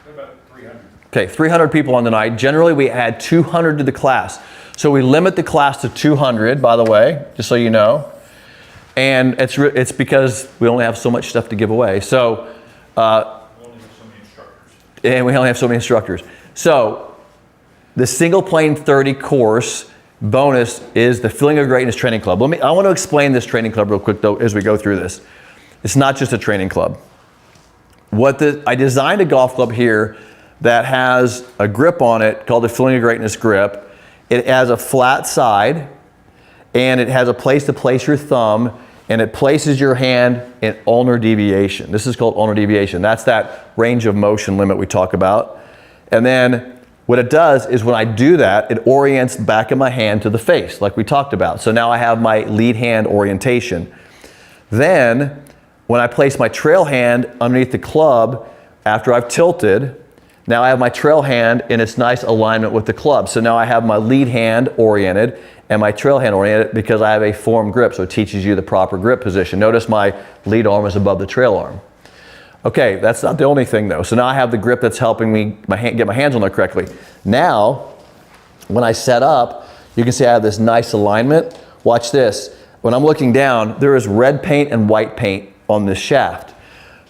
About 300. Okay, 300 people on tonight. Generally we add 200 to the class. So we limit the class to 200, by the way, just so you know. And it's because we only have so much stuff to give away. So, We only have so many instructors. and we only have so many instructors. So the single plane 30 course bonus is the Feeling of Greatness Training Club. I want to explain this training club real quick though as we go through this. It's not just a training club. I designed a golf club here that has a grip on it called the Feeling of Greatness grip. It has a flat side, and it has a place to place your thumb, and it places your hand in ulnar deviation. This is called ulnar deviation. That's that range of motion limit we talk about. And then what it does is when I do that, it orients the back of my hand to the face, like we talked about. So now I have my lead hand orientation. Then, when I place my trail hand underneath the club after I've tilted, now I have my trail hand in its nice alignment with the club. So now I have my lead hand oriented and my trail hand oriented because I have a form grip. So it teaches you the proper grip position. Notice my lead arm is above the trail arm. Okay, that's not the only thing though. So now I have the grip that's helping me get my hands on there correctly. Now, when I set up, you can see I have this nice alignment. Watch this. When I'm looking down, there is red paint and white paint on this shaft.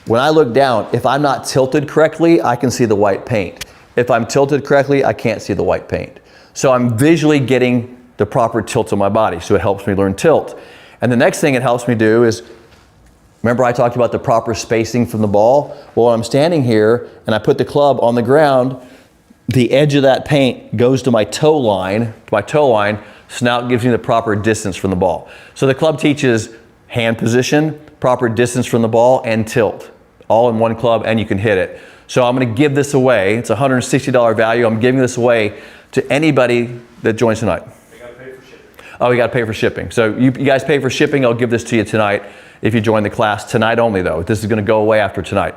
When I look down, if I'm not tilted correctly, I can see the white paint. If I'm tilted correctly, I can't see the white paint. So I'm visually getting the proper tilt of my body, so it helps me learn tilt. And the next thing it helps me do is, remember I talked about the proper spacing from the ball? Well, when I'm standing here and I put the club on the ground, the edge of that paint goes to my toe line, so now it gives me the proper distance from the ball. So the club teaches hand position, proper distance from the ball, and tilt, all in one club, and you can hit it. So I'm gonna give this away. It's a $160 value. I'm giving this away to anybody that joins tonight. They gotta pay for shipping. Oh, you gotta pay for shipping. So you guys pay for shipping. I'll give this to you tonight if you join the class. Tonight only though. This is gonna go away after tonight.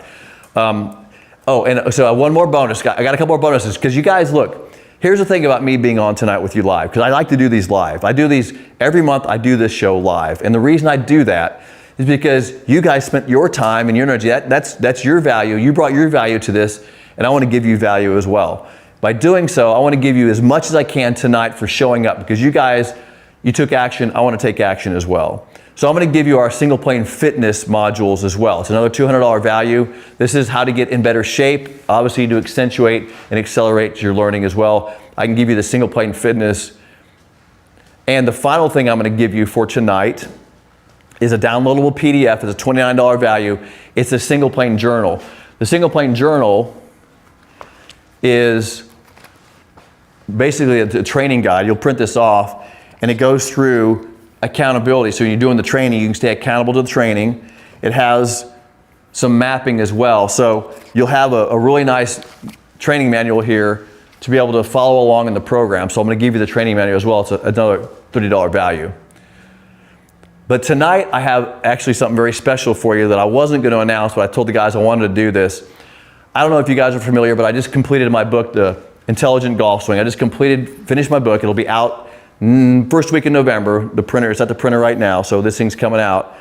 Oh, and so one more bonus. I got a couple more bonuses because you guys, look, here's the thing about me being on tonight with you live, because I like to do these live. I do these, every month I do this show live. And the reason I do that is because you guys spent your time and your energy. That's your value. You brought your value to this, and I want to give you value as well. By doing so, I want to give you as much as I can tonight for showing up, because you guys, you took action. I want to take action as well. So I'm going to give you our single plane fitness modules as well. It's another $200 value. This is how to get in better shape, obviously to accentuate and accelerate your learning as well. I can give you the single plane fitness And the final thing I'm going to give you for tonight is a downloadable PDF. It's a $29 value. It's a single plane journal. The single plane journal is basically a training guide. You'll print this off, and it goes through accountability. So when you're doing the training, you can stay accountable to the training. It has some mapping as well. So you'll have a really nice training manual here to be able to follow along in the program. So I'm going to give you the training manual as well. It's another $30 value. But tonight I have actually something very special for you that I wasn't going to announce, but I told the guys I wanted to do this. I don't know if you guys are familiar, but I just completed my book, The Intelligent Golf Swing. I just finished my book. It'll be out first week in November. The printer, it's at the printer right now, so this thing's coming out.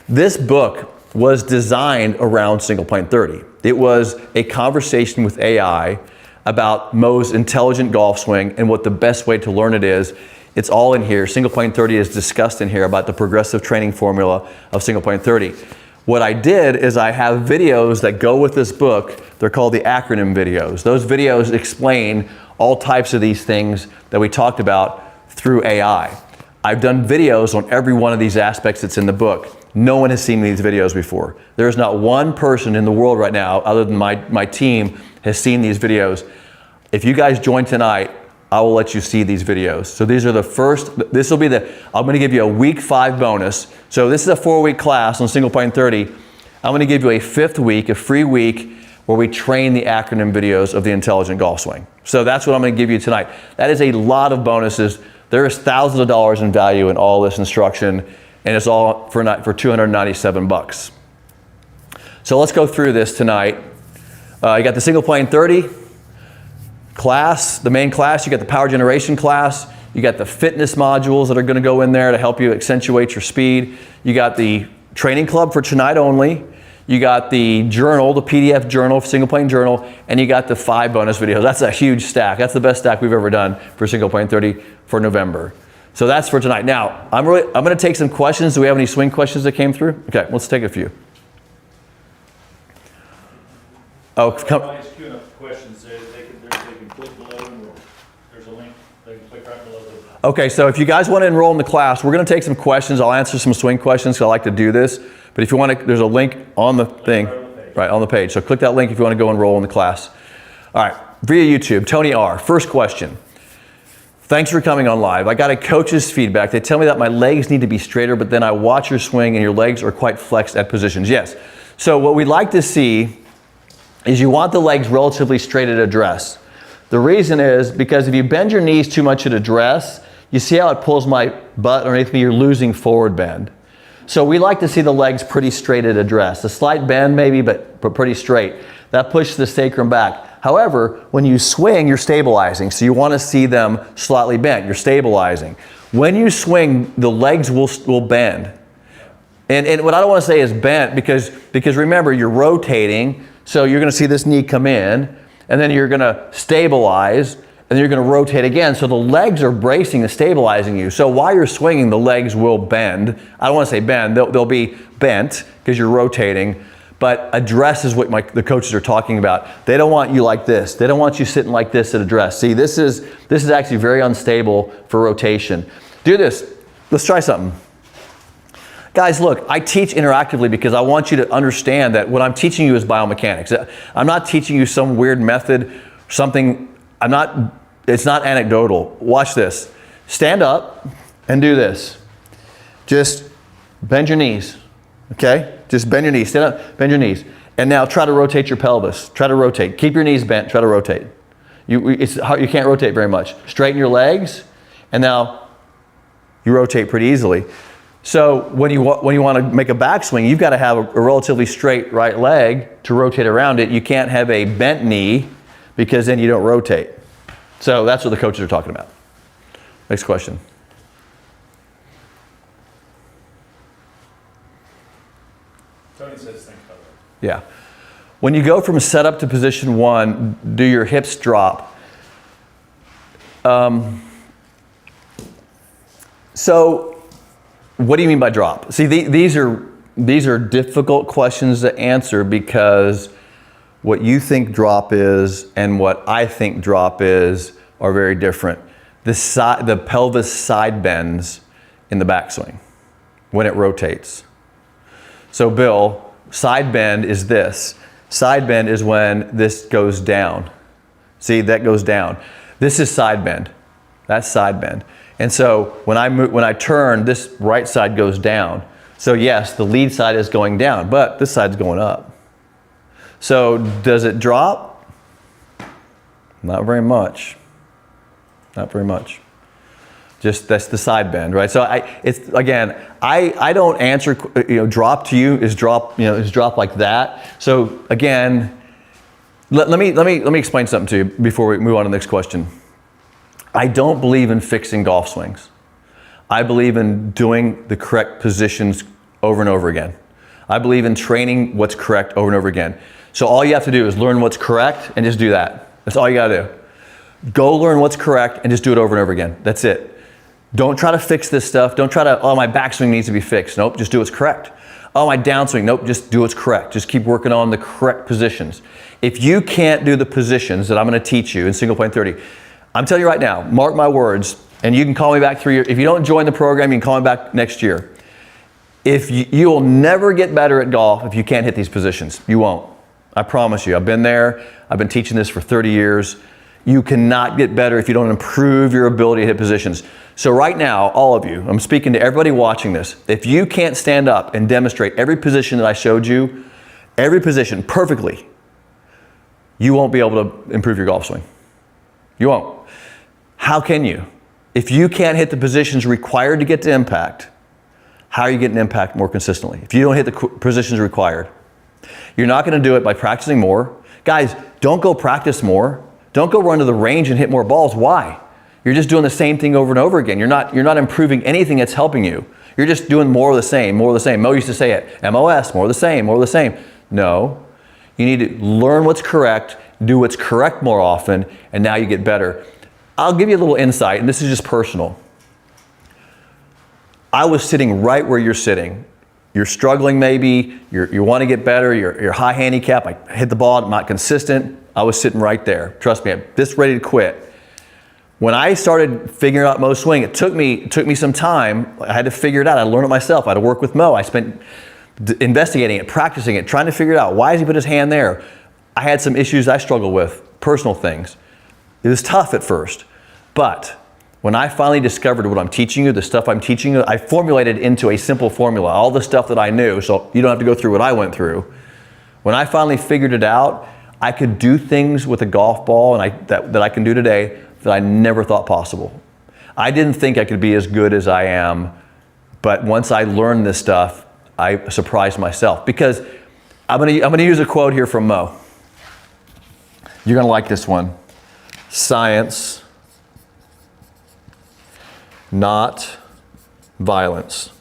This book was designed around single plane 30. It was a conversation with AI about Mo's intelligent golf swing and what the best way to learn it is. It's all in here. Single plane 30 is discussed in here about the progressive training formula of single plane 30. What I did is I have videos that go with this book. They're called the acronym videos. Those videos explain all types of these things that we talked about through AI. I've done videos on every one of these aspects that's in the book. No one has seen these videos before. There's not one person in the world right now, other than my team, has seen these videos. If you guys join tonight, I will let you see these videos. So these are the first, I'm gonna give you a week 5 bonus. So this is a 4-week class on single plane 30. I'm gonna give you a 5th week, a free week, where we train the acronym videos of the intelligent golf swing. So that's what I'm gonna give you tonight. That is a lot of bonuses. There is thousands of dollars in value in all this instruction, and it's all for $297. So let's go through this tonight. You got the single plane 30 class, the main class. You got the power generation class. You got the fitness modules that are going to go in there to help you accentuate your speed. You got the training club for tonight only. You got the journal, the PDF journal, single plane journal, and you got the 5 bonus videos. That's a huge stack. That's the best stack we've ever done for single plane 30 for November. So that's for tonight. Now, I'm going to take some questions. Do we have any swing questions that came through? Okay, let's take a few. Oh, come. Everybody's queuing up questions. They can click below and enroll. There's a link. They can click right below the. Okay, so if you guys want to enroll in the class, we're going to take some questions. I'll answer some swing questions because I like to do this. But if you want to, there's a link on the thing, right on the page. So click that link if you want to go enroll in the class. All right, via YouTube, Tony R. First question. Thanks for coming on live. I got a coach's feedback. They tell me that my legs need to be straighter, but then I watch your swing and your legs are quite flexed at positions. Yes. So what we'd like to see is you want the legs relatively straight at address. The reason is because if you bend your knees too much at address, you see how it pulls my butt underneath me, you're losing forward bend. So we like to see the legs pretty straight at address. A slight bend maybe, but pretty straight. That pushes the sacrum back. However, when you swing, you're stabilizing. So you want to see them slightly bent. You're stabilizing. When you swing, the legs will bend. And what I don't want to say is bent because remember, you're rotating. So you're going to see this knee come in, and then you're going to stabilize, and then you're going to rotate again. So the legs are bracing and stabilizing you. So while you're swinging, the legs will bend. I don't want to say bend. They'll be bent because you're rotating. But address is what the coaches are talking about. They don't want you like this. They don't want you sitting like this at address. See, this is actually very unstable for rotation. Do this. Let's try something. Guys, look, I teach interactively because I want you to understand that what I'm teaching you is biomechanics. I'm not teaching you some weird method, something, it's not anecdotal. Watch this. Stand up and do this. Just bend your knees, okay? Just bend your knees, stand up, bend your knees. And now try to rotate your pelvis. Try to rotate. Keep your knees bent, try to rotate. You can't rotate very much. Straighten your legs, and now you rotate pretty easily. So when you want to make a backswing, you've got to have a relatively straight right leg to rotate around it. You can't have a bent knee because then you don't rotate. So that's what the coaches are talking about. Next question. Tony says thanks, by the way. Yeah. When you go from setup to position 1, do your hips drop? So what do you mean by drop? See, these are difficult questions to answer because what you think drop is and what I think drop is are very different. the pelvis side bends in the backswing when it rotates. So Bill, side bend is this. Side bend is when this goes down. See, that goes down. This is side bend. That's side bend. And so when I turn, this right side goes down. So yes, the lead side is going down, but this side's going up. So does it drop? Not very much. Not very much. Just that's the side bend, right? So I don't answer, drop to you is drop, is drop like that. So again, let me explain something to you before we move on to the next question. I don't believe in fixing golf swings. I believe in doing the correct positions over and over again. I believe in training what's correct over and over again. So all you have to do is learn what's correct and just do that. That's all you gotta do. Go learn what's correct and just do it over and over again. That's it. Don't try to fix this stuff. Don't try to, oh, my backswing needs to be fixed. Nope, just do what's correct. Oh, my downswing. Nope, just do what's correct. Just keep working on the correct positions. If you can't do the positions that I'm gonna teach you in single point 30, I'm telling you right now, mark my words, and you can call me back 3 years. If you don't join the program, you can call me back next year. If you will never get better at golf if you can't hit these positions. You won't. I promise you. I've been there. I've been teaching this for 30 years. You cannot get better if you don't improve your ability to hit positions. So right now, all of you, I'm speaking to everybody watching this. If you can't stand up and demonstrate every position that I showed you, every position perfectly, you won't be able to improve your golf swing. You won't. How can you? If you can't hit the positions required to get to impact, how are you getting impact more consistently? If you don't hit the positions required, you're not going to do it by practicing more. Guys, don't go practice more. Don't go run to the range and hit more balls. Why? You're just doing the same thing over and over again. You're not improving anything that's helping you. You're just doing more of the same, more of the same. Mo used to say it, MOS, more of the same, more of the same. No, you need to learn what's correct, do what's correct more often, and now you get better. I'll give you a little insight, and this is just personal. I was sitting right where you're sitting. You're struggling maybe, you want to get better, you're high handicap, I hit the ball, I'm not consistent. I was sitting right there. Trust me, I'm just ready to quit. When I started figuring out Mo's swing, it took me some time. I had to figure it out. I learned it myself. I had to work with Mo. I spent investigating it, practicing it, trying to figure it out. Why does he put his hand there? I had some issues I struggled with, personal things. It was tough at first, but when I finally discovered what I'm teaching you, the stuff I'm teaching you, I formulated into a simple formula, all the stuff that I knew, so you don't have to go through what I went through. When I finally figured it out, I could do things with a golf ball that I can do today that I never thought possible. I didn't think I could be as good as I am, but once I learned this stuff, I surprised myself. Because I'm gonna use a quote here from Mo. You're gonna like this one. Science, not violence.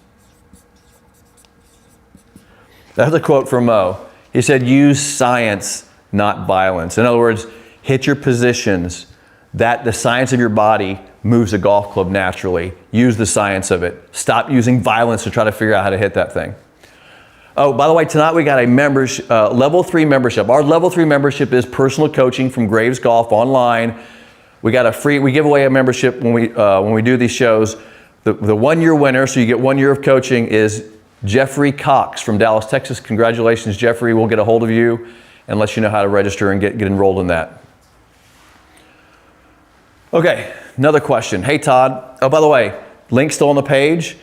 That's a quote from Mo. He said, use science, not violence. In other words, hit your positions that the science of your body moves a golf club naturally. Use the science of it. Stop using violence to try to figure out how to hit that thing. Oh, by the way, tonight we got a level 3 membership. Our level 3 membership is personal coaching from Graves Golf online. We give away a membership when we do these shows. The 1 year winner, so you get 1 year of coaching, is Jeffrey Cox from Dallas, Texas. Congratulations, Jeffrey. We'll get a hold of you and let you know how to register and get enrolled in that. Okay, another question. Hey Todd. Oh, by the way, link's still on the page.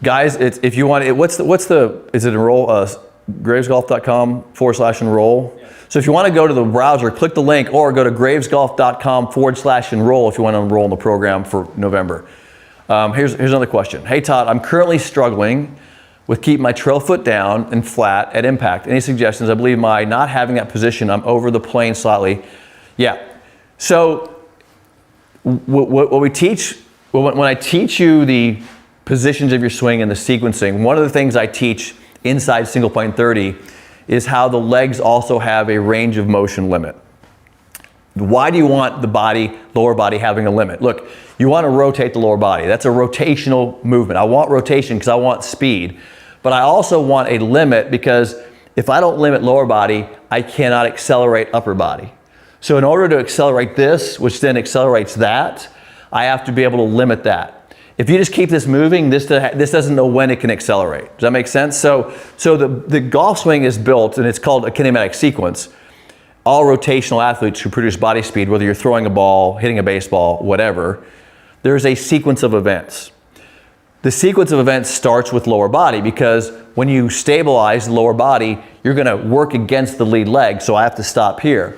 Guys, if you want it, is it enroll, gravesgolf.com/enroll? Yeah. So if you want to go to the browser, click the link, or go to gravesgolf.com/enroll if you want to enroll in the program for November. Here's another question. Hey Todd, I'm currently struggling with keeping my trail foot down and flat at impact. Any suggestions? I believe my not having that position, I'm over the plane slightly. Yeah, so what we teach, when I teach you the positions of your swing and the sequencing, one of the things I teach inside single point 30 is how the legs also have a range of motion limit. Why do you want the lower body having a limit? Look, you want to rotate the lower body. That's a rotational movement. I want rotation because I want speed, but I also want a limit because if I don't limit lower body, I cannot accelerate upper body. So in order to accelerate this, which then accelerates that, I have to be able to limit that. If you just keep this moving, this doesn't know when it can accelerate. Does that make sense? So the golf swing is built, and it's called a kinematic sequence. All rotational athletes who produce body speed, whether you're throwing a ball, hitting a baseball, whatever, there's a sequence of events. The sequence of events starts with lower body, because when you stabilize the lower body, you're going to work against the lead leg, so I have to stop here.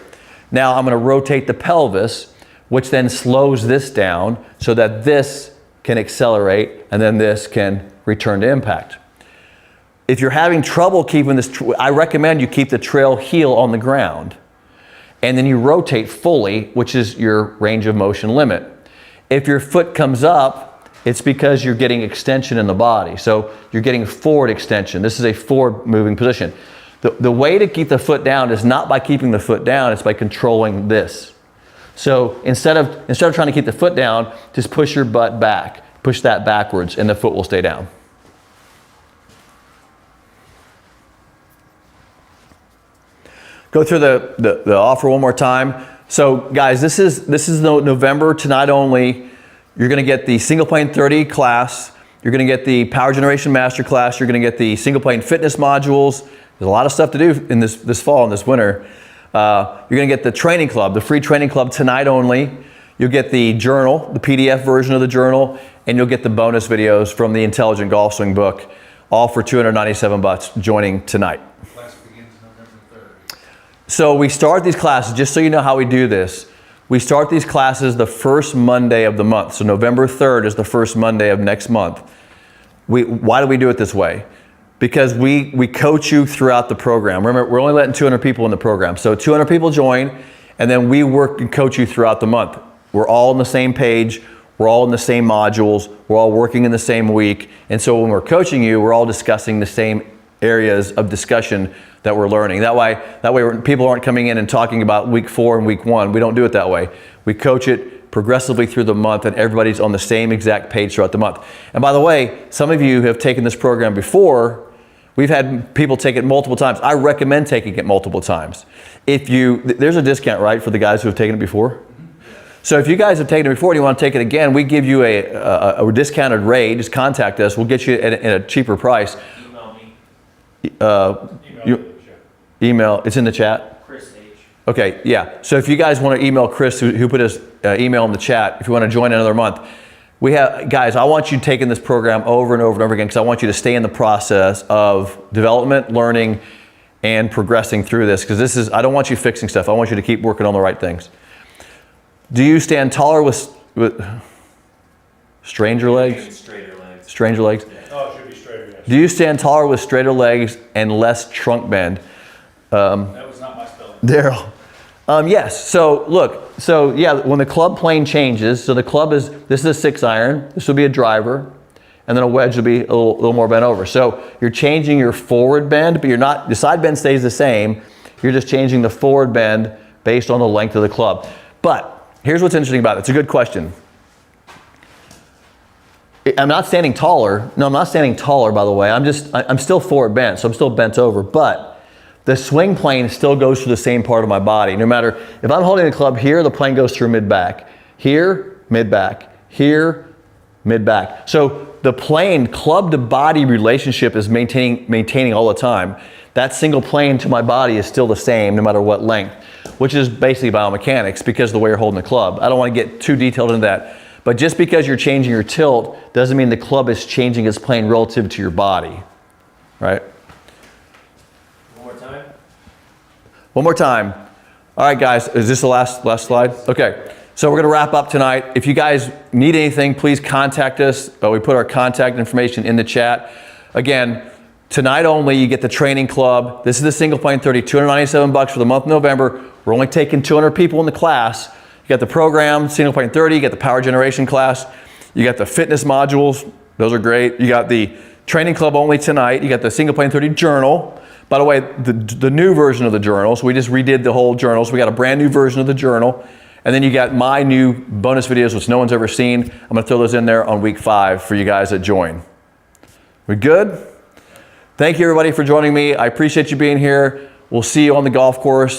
Now I'm going to rotate the pelvis, which then slows this down so that this can accelerate and then this can return to impact. If you're having trouble keeping this, I recommend you keep the trail heel on the ground, and then you rotate fully, which is your range of motion limit. If your foot comes up, it's because you're getting extension in the body. So you're getting forward extension. This is a forward moving position. The way to keep the foot down is not by keeping the foot down, it's by controlling this. So instead of trying to keep the foot down, just push your butt back. Push that backwards and the foot will stay down. Go through the offer one more time. So guys, this is November, tonight only. You're going to get the single plane 30 class. You're going to get the power generation master class. You're going to get the single plane fitness modules. There's a lot of stuff to do in this fall and this winter. You're going to get the training club, the free training club tonight only. You'll get the journal, the PDF version of the journal, and you'll get the bonus videos from the Intelligent Golf Swing book, all for $297 joining tonight. Class begins November 3rd. So we start these classes, just so you know how we do this. We start these classes the first Monday of the month. So November 3rd is the first Monday of next month. Why do we do it this way? Because we coach you throughout the program. Remember, we're only letting 200 people in the program. So 200 people join, and then we work and coach you throughout the month. We're all on the same page. We're all in the same modules. We're all working in the same week. And so when we're coaching you, we're all discussing the same areas of discussion that we're learning. That way people aren't coming in and talking about week 4 and week 1. We don't do it that way. We coach it progressively through the month, and everybody's on the same exact page throughout the month. And by the way, some of you have taken this program before. We've had people take it multiple times. I recommend taking it multiple times. There's a discount, right, for the guys who have taken it before? So if you guys have taken it before and you want to take it again, we give you a discounted rate. Just contact us. We'll get you at a cheaper price. Email me. Email, it's in the chat? Chris H. Okay, yeah. So if you guys want to email Chris, who put his email in the chat, if you want to join another month, guys, I want you taking this program over and over and over again, because I want you to stay in the process of development, learning, and progressing through this, because I don't want you fixing stuff. I want you to keep working on the right things. Do you stand taller with stranger legs? Straighter legs. Stranger legs? Yeah. Oh, it should be straighter, yes. Do you stand taller with straighter legs and less trunk bend? That was not my spelling. Daryl. Yes. So look. So yeah, when the club plane changes, so this is a 6 iron. This will be a driver, and then a wedge will be a little more bent over. So you're changing your forward bend, but you're not. The side bend stays the same. You're just changing the forward bend based on the length of the club. But here's what's interesting about it. It's a good question. I'm not standing taller. No, I'm not standing taller, by the way. I'm still forward bent, so I'm still bent over, but the swing plane still goes through the same part of my body. No matter, if I'm holding the club here, the plane goes through mid-back. Here, mid-back. Here, mid-back. So the plane club to body relationship is maintaining all the time. That single plane to my body is still the same no matter what length, which is basically biomechanics, because of the way you're holding the club. I don't want to get too detailed into that. But just because you're changing your tilt doesn't mean the club is changing its plane relative to your body, right? One more time. All right, guys, is this the last slide? Okay, so we're gonna wrap up tonight. If you guys need anything, please contact us. We put our contact information in the chat. Again, tonight only, you get the training club. This is the single plane 30, $297 for the month of November. We're only taking 200 people in the class. You got the program, single plane 30, you got the power generation class, you got the fitness modules, those are great. You got the training club only tonight, you got the single plane 30 journal. By the way, the new version of the journal, so we just redid the whole journal, so we got a brand new version of the journal. And then you got my new bonus videos, which no one's ever seen. I'm gonna throw those in there on week 5 for you guys that join. We good? Thank you everybody for joining me. I appreciate you being here. We'll see you on the golf course.